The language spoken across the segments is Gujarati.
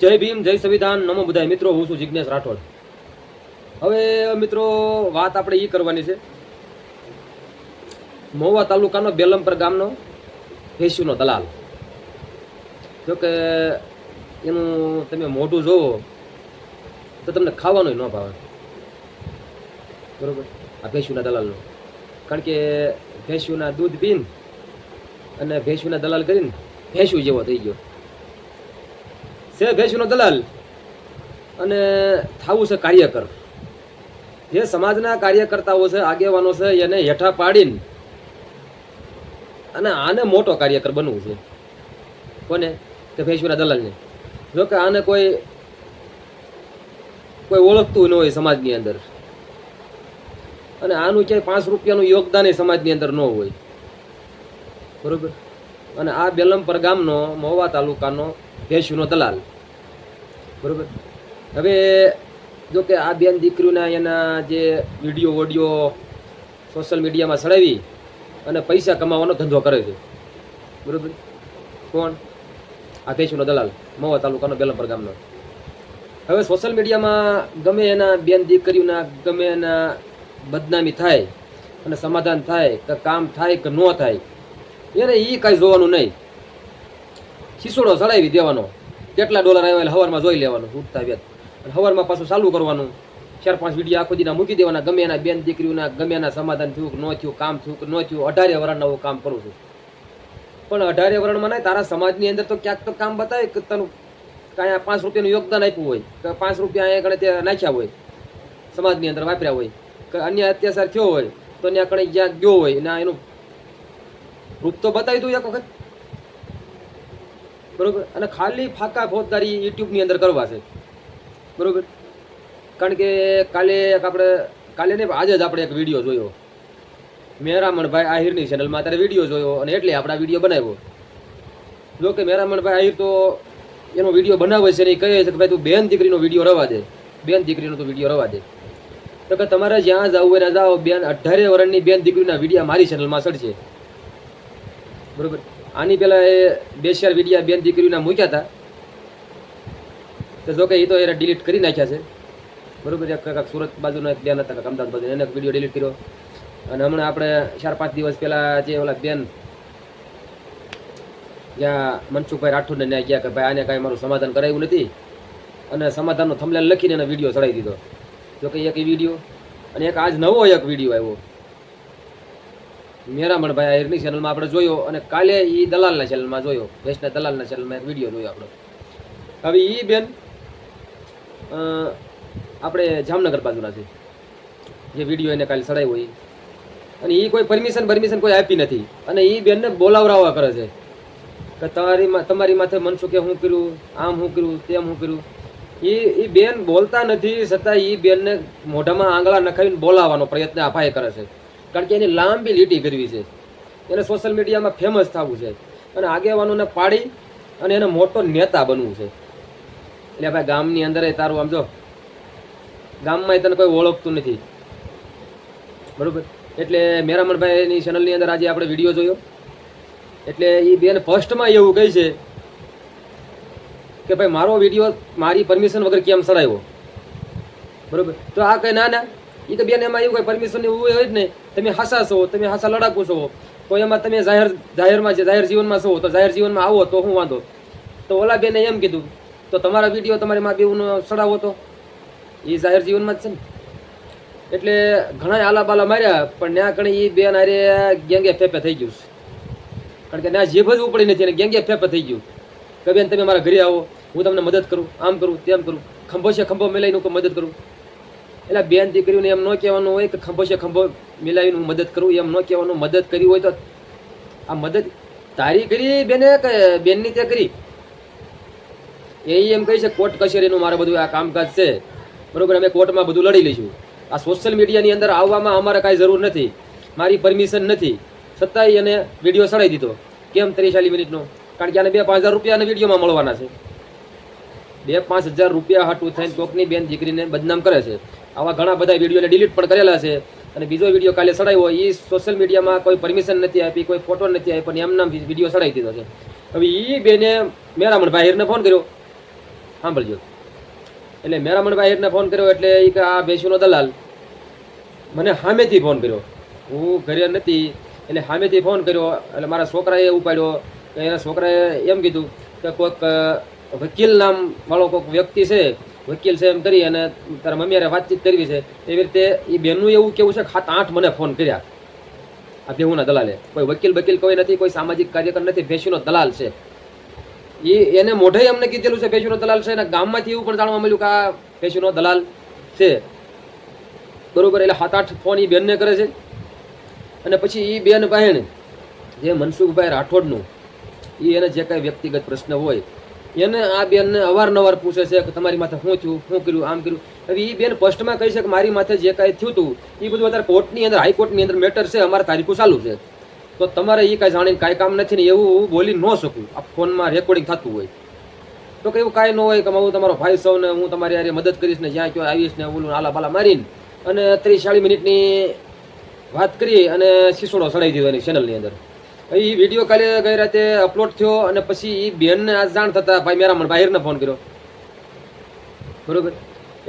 જય ભીમ, જય સંવિધાન, નમો બધાય મિત્રો. હું છું જિજ્ઞેશ રાઠોડ. હવે મિત્રો વાત આપણે એ કરવાની છે, મહુવા તાલુકાનો બેલમપર ગામનો ભેંસુનો દલાલ. જોકે એનું તમે મોઢું જોવો તો તમને ખાવાનું ન ભાવે, બરોબર. આ ભેંસુના દલાલનું, કારણ કે ભેંસુના દૂધ પીને અને ભેંસુના દલાલ કરીને ભેંસુ જેવો થઈ ગયો છે. ભેંસુનો દલાલ અને થાવું છે કાર્યકર. જે સમાજના કાર્યકર્તાઓ છે, આગેવાનો છે, એને હેઠા પાડીને અને આને મોટો કાર્યકર બનવું છે. કોને? કે ભેંસુના દલાલને. જો કે આને કોઈ ઓળખતું ન હોય સમાજની અંદર, અને આનું ક્યાંય 5 રૂપિયાનું યોગદાન સમાજની અંદર ન હોય, બરોબર. અને આ બેલમપર ગામનો મહુવા તાલુકાનો ભેંસુનો દલાલ, બરોબર. હવે જો કે આ બેન દીકરીઓના એના જે વિડીયો ઓડિયો સોશિયલ મીડિયામાં ચડાવી અને પૈસા કમાવાનો ધંધો કરે છે, બરોબર. કોણ? આ ભેંસુનો દલાલ, મહુવા તાલુકાનો બેલમપર ગામનો. હવે સોશિયલ મીડિયામાં ગમે એના બેન દીકરીઓના ગમે એના બદનામી થાય અને સમાધાન થાય કે કામ થાય કે ન થાય, એને એ કાંઈ જોવાનું નહીં. ખીસોડો ચડાવી દેવાનો, કેટલા ડોલર આવેલા હવારમાં જોઈ લેવાનું ઉઠતા વેત, અને હવારમાં પાછું ચાલુ કરવાનું. 4-5 વિડીયો આખો દીના મૂકી દેવાના. ગમે એના બેન દીકરીઓના ગમે એના સમાધાન થયું કે ન થયું, કામ થયું કે ન થયું. 18 વર્ષના હું કામ કરું છું, પણ 18 વર્ષમાં નહીં, તારા સમાજની અંદર તો ક્યાંક તો કામ બતાવે કે તને કાંઈ 5 રૂપિયાનું યોગદાન આપ્યું હોય, કે 5 રૂપિયા અહીંયા કણે તે નાખ્યા હોય, સમાજની અંદર વાપર્યા હોય, કે અન્ય અત્યાચાર થયો હોય તો ત્યાં કણે જ્યાં ગયો હોય ના એનું રૂપ તો બતાવી દઉં એક વખત, બરોબર. અને ખાલી ફાકા ફોજદારી યુટ્યુબની અંદર કરવા છે, બરોબર. કારણ કે કાલે ને આજે જ આપણે એક વિડીયો જોયો, મેરામણભાઈ આહિરની ચેનલમાં અત્યારે વિડીયો જોયો, અને એટલે આપણે આ વિડીયો બનાવ્યો. જો કે મેરામણભાઈ આહિર તો એનો વિડીયો બનાવે છે ને એ કહે છે કે ભાઈ તું બેન દીકરીનો વિડીયો રવા દે, બેન દીકરીનો તો વિડીયો રવા દે. તો કે તમારે જ્યાં જવું હોય ને જાઓ, બેન 18 વર્ષની બેન દીકરીના વિડીયા મારી ચેનલમાં ચડશે, બરોબર. આની પહેલાં એ 2-4 વિડીયા બેન દીકરીના મૂક્યા હતા, તો જો કે એ તો એને ડિલીટ કરી નાખ્યા છે, બરોબર. એક સુરત બાજુના એક બેન હતા, અમદાવાદ બાજુ, એને વિડીયો ડિલીટ કર્યો. અને હમણાં આપણે 4-5 દિવસ પહેલાં જે ઓલા બેન જ્યાં મનસુખભાઈ રાઠોડને ન્યાય ગયા કે ભાઈ આને કાંઈ મારું સમાધાન કરાવ્યું નથી, અને સમાધાનનો થંબનેલ લખીને એને વિડીયો ચડાવી દીધો. જો કે એક વિડીયો, અને એક આજ નવો એક વિડીયો આવ્યો મેરામણભાઈ આહિરની ચેનલમાં આપણે જોયો, અને કાલે એ દલાલના ચેનલમાં જોયો, ભેંસના દલાલના ચેનલમાં એક વિડીયો જોયો આપણે. હવે એ બેન આપણે જામનગર બાજુના છે, જે વિડીયો એને કાલે ચડાવ્યો એ, અને એ કોઈ પરમિશન કોઈ આપી નથી, અને એ બેનને બોલાવરાવા કરે છે કે તમારી માથે મનસુખે શું કર્યું, આમ શું કર્યું, તેમ શું કર્યું. એ બેન બોલતા નથી, છતાં એ બેનને મોઢામાં આંગળા નખાવીને બોલાવવાનો પ્રયત્ન આ ભાઈ કરે છે, કારણ કે એની લાંબી લીટી કરવી છે, એને સોશિયલ મીડિયામાં ફેમસ થવું છે, અને આગેવાનોને પાડી અને એને મોટો નેતા બનવું છે. એટલે ભાઈ ગામની અંદર તારું આમ જો ગામમાં તને કોઈ ઓળખતું નથી, બરોબર. એટલે મેરામણભાઈની ચેનલની અંદર આજે આપણે વિડીયો જોયો, એટલે એ બેન ફર્સ્ટમાં એવું કહે છે કે ભાઈ મારો વિડીયો મારી પરમિશન વગર કેમ ચડાવ્યો, બરોબર. તો આ કંઈ ના એ તો બેન એમાં એવું કંઈ પરમિશન એવું હોય જ નહીં. તમે હાસા છો, તમે હાસા લડાકુ છો, તો એમાં તમે જાહેરમાં જાહેર જીવનમાં છો, તો જાહેર જીવનમાં આવો તો શું વાંધો. તો ઓલા બેને એમ કીધું તો તમારા વિડીયો તમારી મા બેઉનો ચડાવો તો એ જાહેર જીવનમાં જ છે ને. એટલે ઘણા આલા બાલા માર્યા, પણ ત્યાં કણે એ બેન આરે ગેંગે ફેફે થઈ ગયું છે, કારણ કે ત્યાં જીભ જ ઉપડી નથી, અને ગેંગે ફેફે થઈ ગયું કે બેન તમે મારા ઘરે આવો, હું તમને મદદ કરું, આમ કરું તેમ કરું, ખંભો છે ખંભો મિલાવીને હું મદદ કરું. એટલે બેન દીકરીઓને એમ ન કહેવાનું હોય કે ખંભો છે ખંભો મિલાવીને હું મદદ કરું, એમ ન કહેવાનું. મદદ કરી હોય તો આ મદદ તારી કરી બેને કે બેનની તે કરી, એ એમ કહે છે કોર્ટ કચેરીનું મારે બધું આ કામકાજ છે, બરોબર. અમે કોર્ટમાં બધું લડી લઈશું. આ સોશિયલ મીડિયાની અંદર આવવામાં અમારે કાંઈ જરૂર નથી, મારી પરમિશન નથી, છતાંય એને વિડીયો ચડાવી દીધો. કેમ 43 મિનિટનો? કારણ કે આને 2-5 હજાર રૂપિયાના વિડીયોમાં મળવાના છે. 2-5 હજાર રૂપિયા હાટું થઈને કોકની બેન દીકરીને બદનામ કરે છે. આવા ઘણા બધા વિડીયોને ડિલીટ પણ કરેલા છે. અને બીજો વિડીયો કાલે ચડાવ્યો, એ સોશિયલ મીડિયામાં કોઈ પરમિશન નથી આપી, કોઈ ફોટો નથી આપી, પણ એમનામ વિડીયો ચડાવી દીધો છે. હવે એ બેને મેરામણભાઈ આહિરને ફોન કર્યો, સાંભળજો. એટલે મેરામણભાઈ આહિરને ફોન કર્યો એટલે એ કે આ ભેંસુનો દલાલ મને સામેથી ફોન કર્યો. હું ઘરે નથી એટલે સામેથી ફોન કર્યો. એટલે મારા છોકરાએ ઉપાડ્યો. એના છોકરાએ એમ કીધું કે કોઈક વકીલ નામ વાળો કોઈક વ્યક્તિ છે, વકીલ છે એમ કરી અને તારા મમ્મી હારે વાતચીત કરવી છે. એવી રીતે એ બેનનું એવું કેવું છે 7-8 મને ફોન કર્યા આ ભેહુના દલાલે. કોઈ વકીલ કોઈ નથી, કોઈ સામાજિક કાર્યકર નથી, ભેંસુનો દલાલ છે. એને મોઢે અમને કીધેલું છે ભેંસુનો દલાલ છે, અને ગામમાંથી એવું પણ જાણવા મળ્યું કે આ ભેંસુનો દલાલ છે. બરોબર. એટલે 7-8 ફોન એ બેનને કરે છે. અને પછી એ બેન પાસે જે મનસુખભાઈ રાઠોડનું એને જે કાંઈ વ્યક્તિગત પ્રશ્ન હોય એને આ બેનને અવારનવાર પૂછે છે કે તમારી માથે શું થયું, શું કર્યું, આમ કર્યું. હવે એ બેન સ્પષ્ટમાં કહે છે કે મારી માથે જે કાંઈ થયું હતું એ બધું અત્યારે કોર્ટની અંદર, હાઈકોર્ટની અંદર મેટર છે, અમારે તારીખો ચાલુ છે, તો તમારે એ કાંઈ જાણીને કાંઈ કામ નથી ને એવું હું બોલી ન શકું. આ ફોનમાં રેકોર્ડિંગ થતું હોય તો કે એવું કાંઈ ન હોય કે હું તમારો ભાઈ સૌ ને હું તમારી યારે મદદ કરીશ ને જ્યાં ક્યાં આવીશ ને ઓલું આલા બાલા મારીને અને 30-40 મિનિટની વાત કરી અને શીશોડો ચડાવી દીધો એની ચેનલની અંદર. એ વિડીયો કાલે ગઈ રાતે અપલોડ થયો અને પછી એ બેનને આ જાણ થતાં ભાઈ મેરામણભાઈ આહિરને ફોન કર્યો. બરોબર.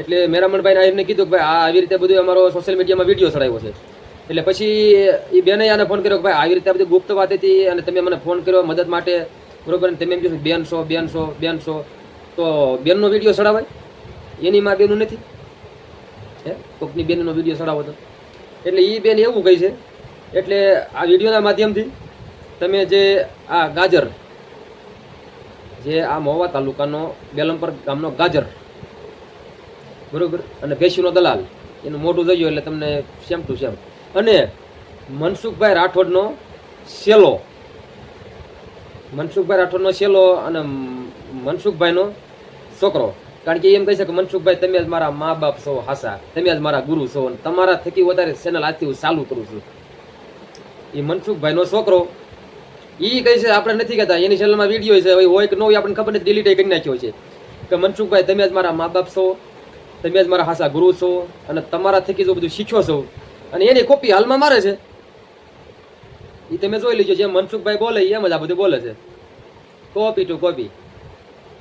એટલે મેરામણભાઈ આહિરને કીધું કે ભાઈ આ આવી રીતે બધું અમારો સોશિયલ મીડિયામાં વિડીયો ચડાવ્યો છે. એટલે પછી એ બેને આને ફોન કર્યો કે ભાઈ આવી રીતે આ બધી ગુપ્ત વાત હતી અને તમે મને ફોન કર્યો મદદ માટે. બરોબર. અને તમે એમ કીધું બેન છો તો બેનનો વિડીયો ચડાવાય? એની માં બેનું નથી હે, કોકની બેનનો વિડીયો ચડાવો તો. એટલે એ બેન એવું કહે છે. એટલે આ વિડીયોના માધ્યમથી તમે જે આ ગાજર, જે આ મહુવા તાલુકાનો બેલમપર ગામનો ગાજર, બરોબર, અને ભેંસુનો દલાલ એનું મોઢું જોયું એટલે તમને સેમ ટુ સેમ. અને મનસુખભાઈ રાઠોડનો શેલો, અને મનસુખભાઈનો છોકરો. કારણ કે એમ કહે છે કે મનસુખભાઈ તમે જ મારા મા બાપ છો હાસા, તમે જ મારા ગુરુ છો, અને તમારા થકી વધારે ચેનલ આજથી હું ચાલુ કરું છું. એ મનસુખભાઈનો છોકરો એ કહે છે, આપણે નથી કહેતા, એની ચેનલમાં વિડીયો છે, હોય કે ન હોય આપણને ખબર નથી, ડિલીટ કરી નાખ્યો છે કે મનસુખભાઈ તમે જ મારા મા બાપ છો, તમે જ મારા હાસા ગુરુ છો, અને તમારા થકી જો બધું શીખ્યો છો. અને એની કોપી હાલમાં મારે છે. એ તમે જોઈ લીજો, જેમ મનસુખભાઈ બોલે એમ જ આ બધું બોલે છે, કોપી ટુ કોપી.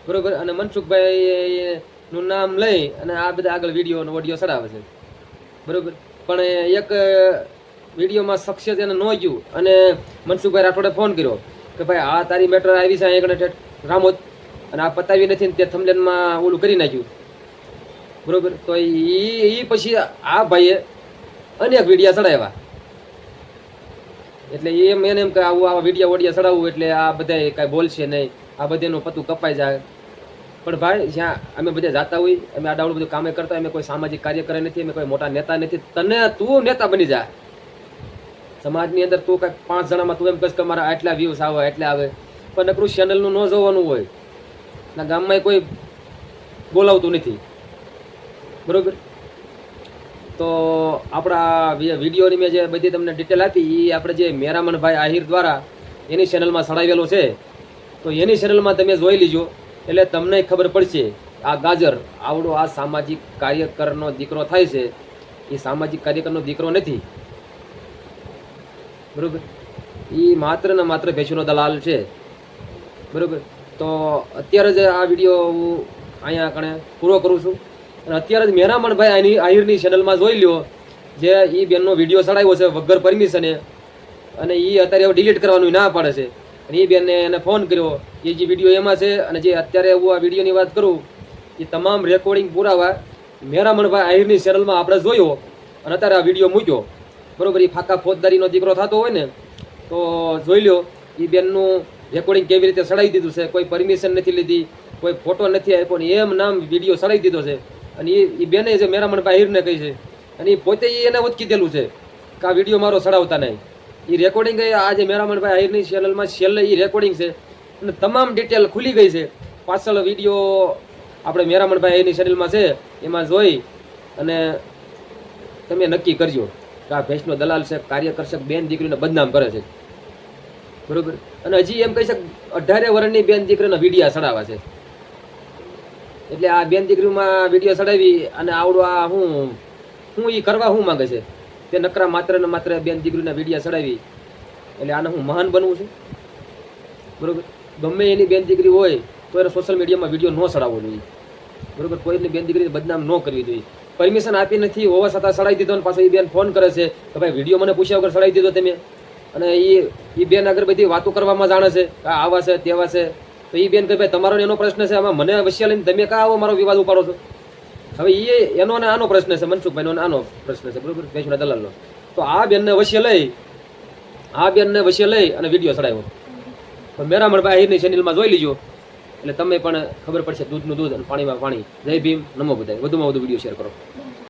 બરોબર. અને મનસુખભાઈ નું નામ લઈ અને આ બધા આગળ વિડીયો ઓડિયો ચડાવે છે. બરોબર. પણ એક વિડીયોમાં શખ્સિયત એને ન ગયું અને મનસુખભાઈ રાઠોડે ફોન કર્યો કે ભાઈ આ તારી મેટર આવી છે અહીંયા રામોદ અને આ પતાવી નથી ને તે થંબનેલમાં ઓલું કરી નાખ્યું. બરોબર. તો એ પછી આ ભાઈએ અનેક વિડીયા ચડાવ્યા. એટલે એમ એને એમ કે આવું આવા વિડીયા ઓડિયા ચડાવવું એટલે આ બધા કાંઈ બોલશે નહીં, આ બધાનું પતું કપાઈ જાય. પણ ભાઈ જ્યાં અમે બધા જાતા હોય, અમે આડાવડું બધું કામે કરતા હોય, અમે કોઈ સામાજિક કાર્યકર નથી, અમે કોઈ મોટા નેતા નથી. તું નેતા બની જા સમાજની અંદર. તું કાંઈક 5 જણામાં તું એમ કહીશ કે મારા આટલા વ્યૂઝ આવે, આટલા આવે, પણ નકરું ચેનલનું ન જોવાનું હોય ના, ગામમાં કોઈ બોલાવતું નથી. બરોબર. તો આપણા વિડીયોની મેં જે બધી તમને ડિટેલ આપી એ આપણે જે મેરામણભાઈ આહિર દ્વારા એની ચેનલમાં ચડાવેલો છે, તો એની ચેનલમાં તમે જોઈ લીજો એટલે તમને ખબર પડશે. આ ગાજર આવડો આ સામાજિક કાર્યકરનો દીકરો થાય છે, એ સામાજિક કાર્યકરનો દીકરો નથી. બરોબર. એ માત્ર ને માત્ર ભેંસુનો દલાલ છે. બરોબર. તો અત્યારે જ આ વિડીયો હું અહીંયા કણે પૂરો કરું છું. અને અત્યારે જ મેરામણભાઈ આહિરની ચેનલમાં જોઈ લ્યો, જે એ બેનનો વિડીયો ચડાવ્યો છે વગર પરમિશને, અને એ અત્યારે ડિલીટ કરવાનું ના પાડે છે. અને એ બેનને એને ફોન કર્યો, એ જે વિડીયો એમાં છે, અને જે અત્યારે હું આ વિડીયોની વાત કરું એ તમામ રેકોર્ડિંગ પુરાવા મેરામણભાઈ આહિરની ચેનલમાં આપણે જોયો અને અત્યારે આ વિડીયો મૂક્યો. બરોબર. એ ફાકા ફોજદારીનો દીકરો થતો હોય ને તો જોઈ લો એ બેનનું રેકોર્ડિંગ કેવી રીતે ચડાવી દીધું છે. કોઈ પરમિશન નથી લીધી, કોઈ ફોટો નથી આપ્યો, ને એમ નામ વિડીયો ચડાવી દીધો છે. અને એ બેને જે મેરામણભાઈ આહિરને કહી છે, અને એ પોતે એને ઉચકી દેલું છે કે આ વિડીયો મારો ચડાવતા નહીં. એ રેકોર્ડિંગ આ જે મેરામણભાઈ આહિરની ચેનલમાં છેલ્લે એ રેકોર્ડિંગ છે અને તમામ ડિટેલ ખુલી ગઈ છે. પાછળ વિડીયો આપણે મેરામણભાઈ આહિરની ચેનલમાં છે, એમાં જોઈ અને તમે નક્કી કરજો કે આ ભેંસનો દલાલ છે, કાર્યકર છે, બેન દીકરીને બદનામ કરે છે. બરોબર. અને હજી એમ કહી છે 18 વર્ષની બેન દીકરીના વિડીયા ચડાવવા છે. એટલે આ બેન દીકરીમાં વિડીયો ચડાવી અને આવડું આ હું એ કરવા શું માંગે છે? તે નકરા માત્ર ને માત્ર બેન દીકરીના વિડીયા ચડાવી એટલે આને હું મહાન બનવું છું? બરોબર. ગમે એની બેન દીકરી હોય તો એને સોશિયલ મીડિયામાં વિડીયો ન ચડાવવો જોઈએ. બરોબર, કોઈની બેન દીકરી બદનામ ન કરવી જોઈએ. પરમિશન આપી નથી હોવા છતાં સડાઈ દીધો, અને પાછો એ બેન ફોન કરે છે કે ભાઈ વિડીયો મને પૂછ્યા વગર સડાઈ દીધો તમે. અને એ બેન આગળ બધી વાતો કરવામાં જાણે છે કે આવા છે તેવા છે, તો એ બેન કે ભાઈ તમારો એનો પ્રશ્ન છે, આમાં મને વસ્યા લઈને તમે કા આવો મારો વિવાદ ઉપાડો છો. હવે એ એનો ને આનો પ્રશ્ન છે, મનસુખભાઈનો આનો પ્રશ્ન છે, બરોબર, ભેંસુના દલાલનો. તો આ બેનને વશ્ય લઈ અને વિડીયો ચડાવ્યો. પણ મેરામણભાઈ અહીંની ચેનલમાં જોઈ લીજો એટલે તમે પણ ખબર પડશે દૂધનું દૂધ અને પાણીમાં પાણી. જય ભીમ, નમો બધાય. વધુમાં વધુ વિડીયો શેર કરો.